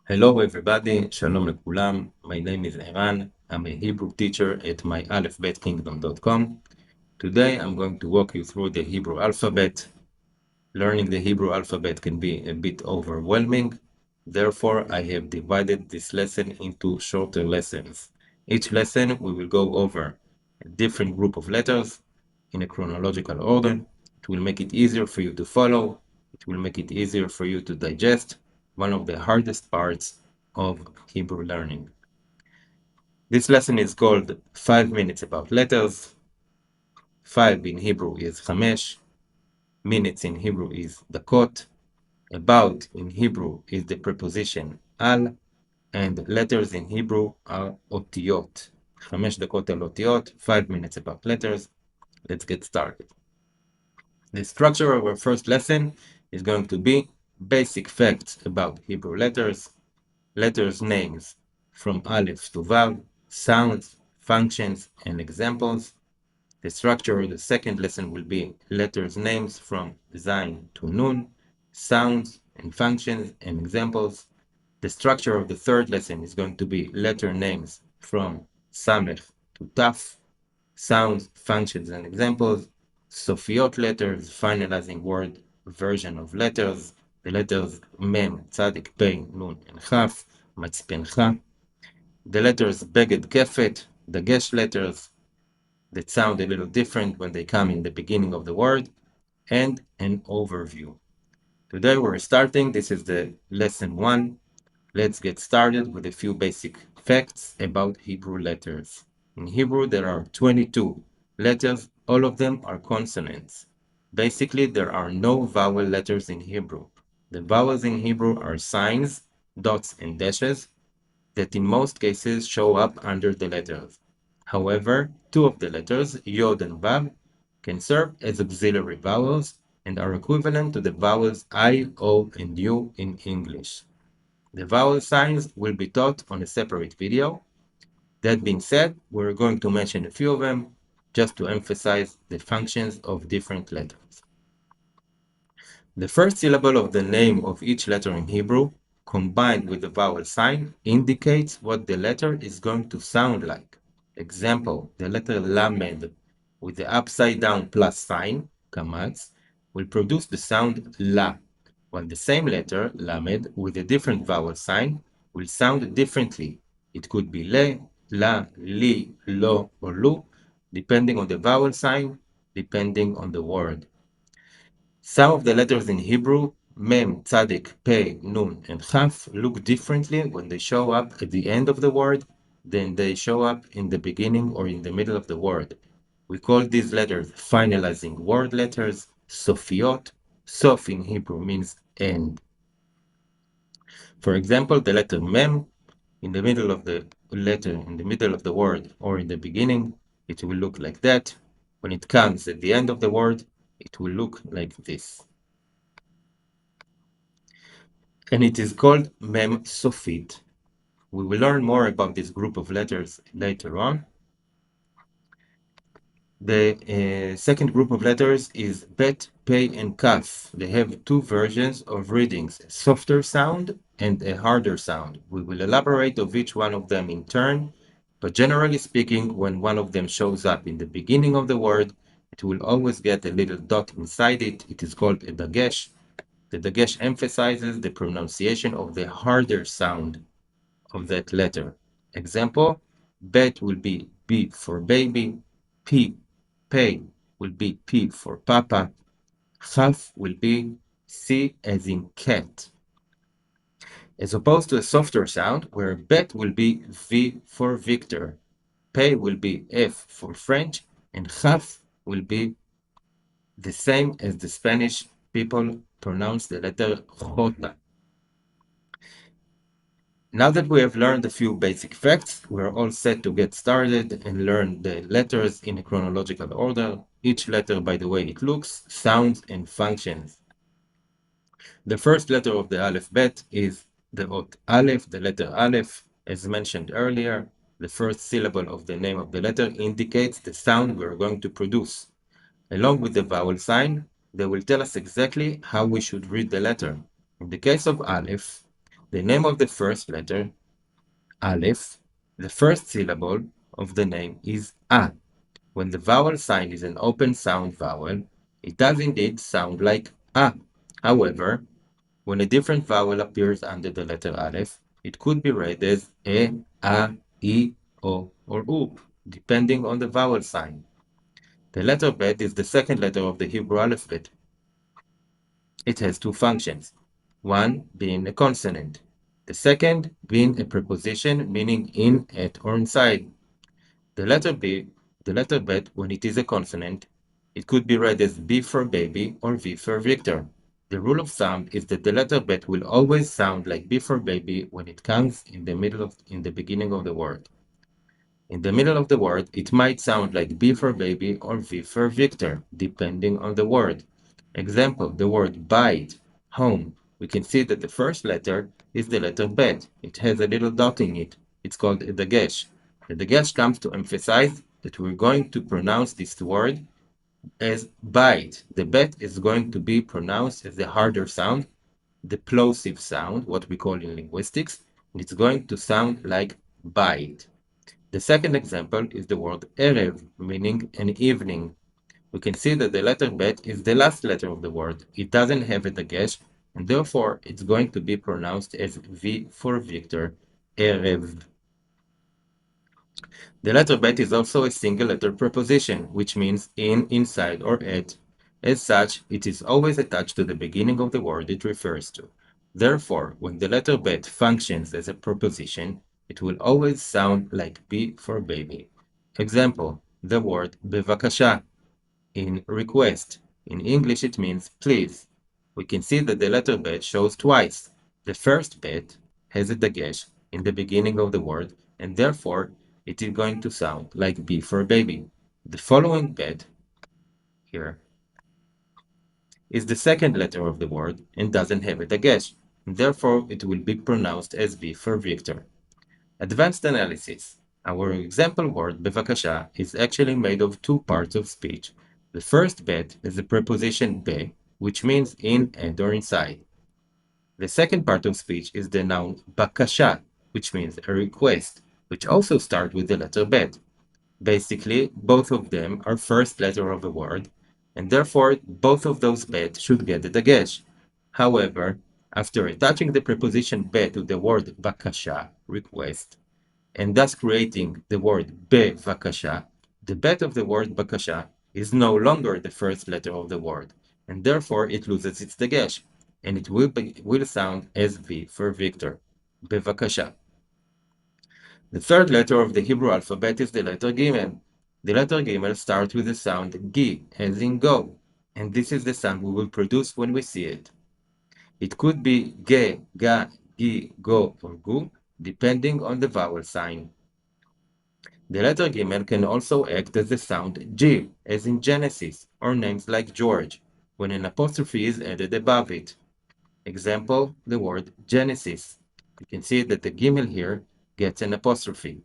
Hello everybody, Shalom lekulam. My name is Eran. I'm a Hebrew teacher at my AlphaBetKingdom.com. Today I'm going to walk you through the Hebrew alphabet. Learning the Hebrew alphabet can be a bit overwhelming. Therefore, I have divided this lesson into shorter lessons. Each lesson we will go over a different group of letters in a chronological order. It will make it easier for you to follow. It will make it easier for you to digest, one of the hardest parts of Hebrew learning. This lesson is called 5 minutes about letters. 5 in Hebrew is chamesh. Minutes in Hebrew is dakot. About in Hebrew is the preposition al, and letters in Hebrew are otiyot. 5 דקות על אותיות, 5 minutes about letters. Let's get started. The structure of our first lesson is going to be basic facts about Hebrew letters names from Aleph to Vav, sounds, functions, and examples. The structure of the second lesson will be letters names from Zayin to Nun, sounds and functions and examples. The structure of the third lesson is going to be letter names from Samech to Taf, sounds, functions, and examples. Sofiot letters, finalizing word version of letters. The letters Mem, Tzadik, Pei, Nun, and Chaf, Matzpencha. The letters Beged, Kefet, the Gesh letters that sound a little different when they come in the beginning of the word, and an overview. Today we're starting, this is the lesson 1. Let's get started with a few basic facts about Hebrew letters. In Hebrew, there are 22 letters. All of them are consonants. Basically, there are no vowel letters in Hebrew. The vowels in Hebrew are signs, dots, and dashes that in most cases show up under the letters. However, 2 of the letters, Yod and Vav, can serve as auxiliary vowels and are equivalent to the vowels I, O, and U in English. The vowel signs will be taught on a separate video. That being said, we're going to mention a few of them just to emphasize the functions of different letters. The first syllable of the name of each letter in Hebrew, combined with the vowel sign, indicates what the letter is going to sound like. Example, the letter Lamed with the upside down plus sign, kamatz, will produce the sound La, while the same letter, Lamed, with a different vowel sign, will sound differently. It could be Le, La, Li, Lo, or Lu, depending on the vowel sign, depending on the word. Some of the letters in Hebrew, Mem, Tzadik, Pei, Nun, and Chaf, look differently when they show up at the end of the word than they show up in the beginning or in the middle of the word. We call these letters finalizing word letters, Sofiot. Sof in Hebrew means end. For example, the letter Mem, in the middle of the letter, in the middle of the word, or in the beginning, it will look like that. When it comes at the end of the word, it will look like this. And it is called Mem Sofit. We will learn more about this group of letters later on. The second group of letters is Bet, Pei, and Kaf. They have 2 versions of readings, a softer sound and a harder sound. We will elaborate of each one of them in turn, but generally speaking, when one of them shows up in the beginning of the word, it will always get a little dot inside it. It is called a dagesh. The dagesh emphasizes the pronunciation of the harder sound of that letter. Example, Bet will be B for baby, Pei will be P for papa, Chaf will be C as in cat. As opposed to a softer sound where Bet will be V for Victor, Pei will be F for French, and Chaf will be the same as the Spanish people pronounce the letter Jota. Now that we have learned a few basic facts, we're all set to get started and learn the letters in a chronological order. Each letter by the way it looks, sounds, and functions. The first letter of the AlphaBet is the Aleph, the letter Aleph. As mentioned earlier, the first syllable of the name of the letter indicates the sound we're going to produce. Along with the vowel sign, they will tell us exactly how we should read the letter. In the case of Aleph, the name of the first letter, Aleph, the first syllable of the name is A. When the vowel sign is an open sound vowel, it does indeed sound like A. However, when a different vowel appears under the letter Aleph, it could be read as E, A, I, O, or U, depending on the vowel sign. The letter Bet is the second letter of the Hebrew alphabet. It has two functions, one being a consonant, the second being a preposition meaning in, at, or inside. The letter B, the letter Bet, when it is a consonant, it could be read as B for baby or V for Victor. The rule of thumb is that the letter Bet will always sound like B for baby when it comes in the beginning of the word. In the middle of the word, it might sound like B for baby or V for Victor, depending on the word. Example, the word bite, home. We can see that the first letter is the letter Bet. It has a little dot in it. It's called a dagesh. The dagesh comes to emphasize that we're going to pronounce this word as bite. The Bet is going to be pronounced as the harder sound, the plosive sound, what we call in linguistics, and it's going to sound like bite. The second example is the word erev, meaning an evening. We can see that the letter bet is the last letter of the word. It doesn't have a dagesh, and therefore it's going to be pronounced as V for Victor, erev. The letter bet is also a single letter preposition, which means in, inside, or at. As such, it is always attached to the beginning of the word it refers to. Therefore, when the letter bet functions as a preposition, it will always sound like B for baby. Example, the word bevakasha, in request. In English, it means please. We can see that the letter bet shows twice. The first bet has a dagesh in the beginning of the word, and therefore it is going to sound like B for baby. The following bet here is the second letter of the word and doesn't have a dagesh, and therefore it will be pronounced as V for Victor. Advanced analysis. Our example word bevakasha is actually made of two parts of speech. The first bet is the preposition be, which means in and or inside. The second part of speech is the noun bakasha, which means a request, which also starts with the letter bet. Basically, both of them are first letter of a word, and therefore both of those bet should get the dagesh. However, after attaching the preposition be to the word bakasha, request, and thus creating the word bevakasha, the bet of the word bakasha is no longer the first letter of the word, and therefore it loses its dagesh, and it will sound as V for Victor, bevakasha. The third letter of the Hebrew alphabet is the letter Gimel. The letter Gimel starts with the sound Gi, as in go, and this is the sound we will produce when we see it. It could be Ge, Ga, Gi, Go, or Gu, depending on the vowel sign. The letter Gimel can also act as the sound G, as in Genesis, or names like George, when an apostrophe is added above it. Example, the word Genesis. You can see that the Gimel here gets an apostrophe.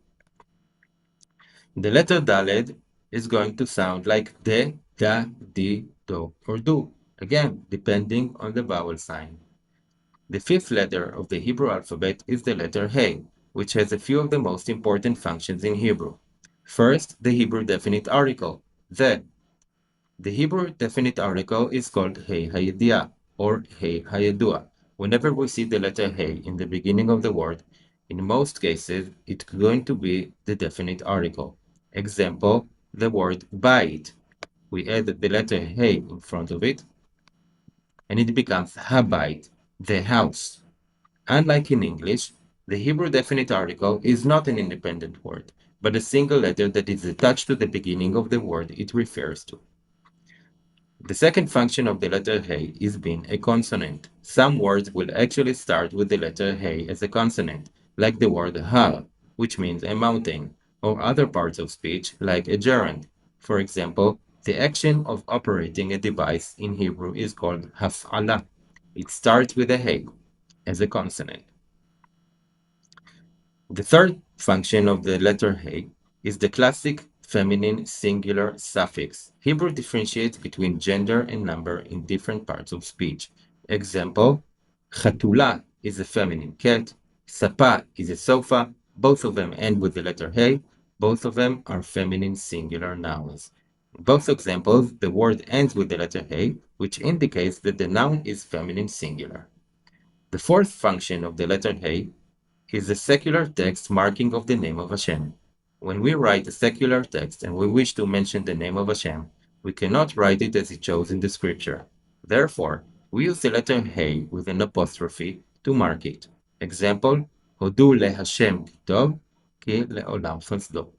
The letter Dalet is going to sound like de, da, di, do, or do, again, depending on the vowel sign. The fifth letter of the Hebrew alphabet is the letter Hey, which has a few of the most important functions in Hebrew. First, the Hebrew definite article, the. The Hebrew definite article is called Hey Hayediah or Hey Hayedua. Whenever we see the letter Hey in the beginning of the word, in most cases, it's going to be the definite article. Example, the word bait. We add the letter Hey in front of it, and it becomes Habait, the house. Unlike in English, the Hebrew definite article is not an independent word, but a single letter that is attached to the beginning of the word it refers to. The second function of the letter Hey is being a consonant. Some words will actually start with the letter Hey as a consonant, like the word Har, which means a mountain, or other parts of speech like a gerund. For example, the action of operating a device in Hebrew is called Haf'ala. It starts with a Hey as a consonant. The third function of the letter Hey is the classic feminine singular suffix. Hebrew differentiates between gender and number in different parts of speech. Example, chatula is a feminine cat. Sapa is a sofa. Both of them end with the letter Hey. Both of them are feminine singular nouns. In both examples, the word ends with the letter Hey, which indicates that the noun is feminine singular. The fourth function of the letter Hey is the secular text marking of the name of Hashem. When we write a secular text and we wish to mention the name of Hashem, we cannot write it as it shows in the scripture. Therefore, we use the letter Hey with an apostrophe to mark it. Example, Hodu le Hashem kitov ki le'olam chesdo.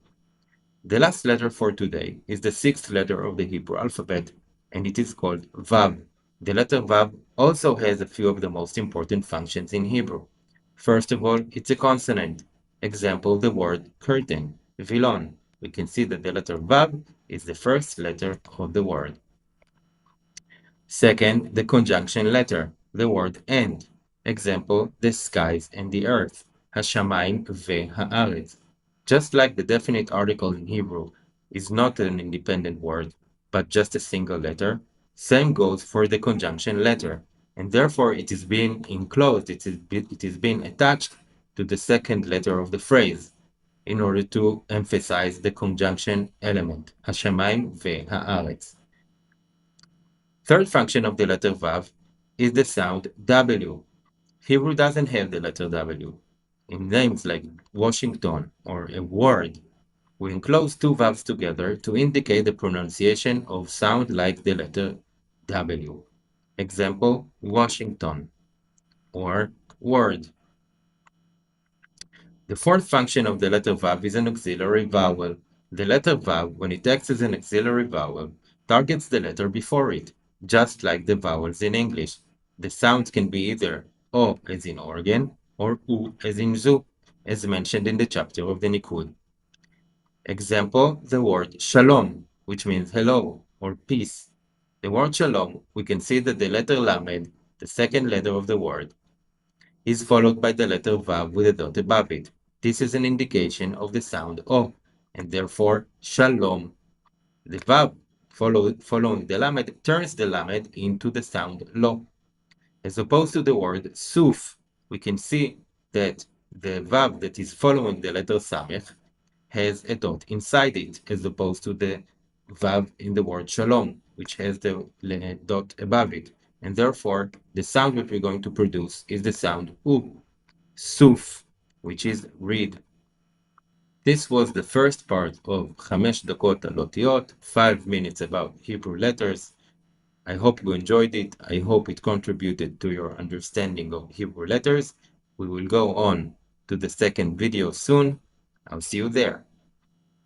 The last letter for today is the sixth letter of the Hebrew alphabet, and it is called Vav. The letter Vav also has a few of the most important functions in Hebrew. First of all, it's a consonant. Example, the word curtain, vilon. We can see that the letter Vav is the first letter of the word. Second, the conjunction letter, the word and. Example, the skies and the earth, hashamayim ve'haaretz. Just like the definite article in Hebrew is not an independent word, but just a single letter, same goes for the conjunction letter, and therefore it is being enclosed, it is being attached to the second letter of the phrase in order to emphasize the conjunction element, hashamayim ve'haaretz. Third function of the letter Vav is the sound W. Hebrew doesn't have the letter W. In names like Washington or a word, we enclose two vowels together to indicate the pronunciation of sound like the letter W. Example, Washington or word. The fourth function of the letter Vav is an auxiliary vowel. The letter Vav, when it acts as an auxiliary vowel, targets the letter before it, just like the vowels in English. The sounds can be either O as in organ or U as in zoo, as mentioned in the chapter of the Nikud. Example, the word Shalom, which means hello or peace. The word Shalom, we can see that the letter Lamed, the second letter of the word, is followed by the letter Vav with a dot above it. This is an indication of the sound O, and therefore Shalom. The Vav following the Lamed turns the Lamed into the sound Lo. As opposed to the word Suf, we can see that the Vav that is following the letter Samech has a dot inside it, as opposed to the Vav in the word Shalom, which has the dot above it. And therefore, the sound that we're going to produce is the sound U, Suf, which is read. This was the first part of Chamesh Dakot al Otiyot, 5 minutes about Hebrew letters. I hope you enjoyed it. I hope it contributed to your understanding of Hebrew letters. We will go on to the second video soon. I'll see you there.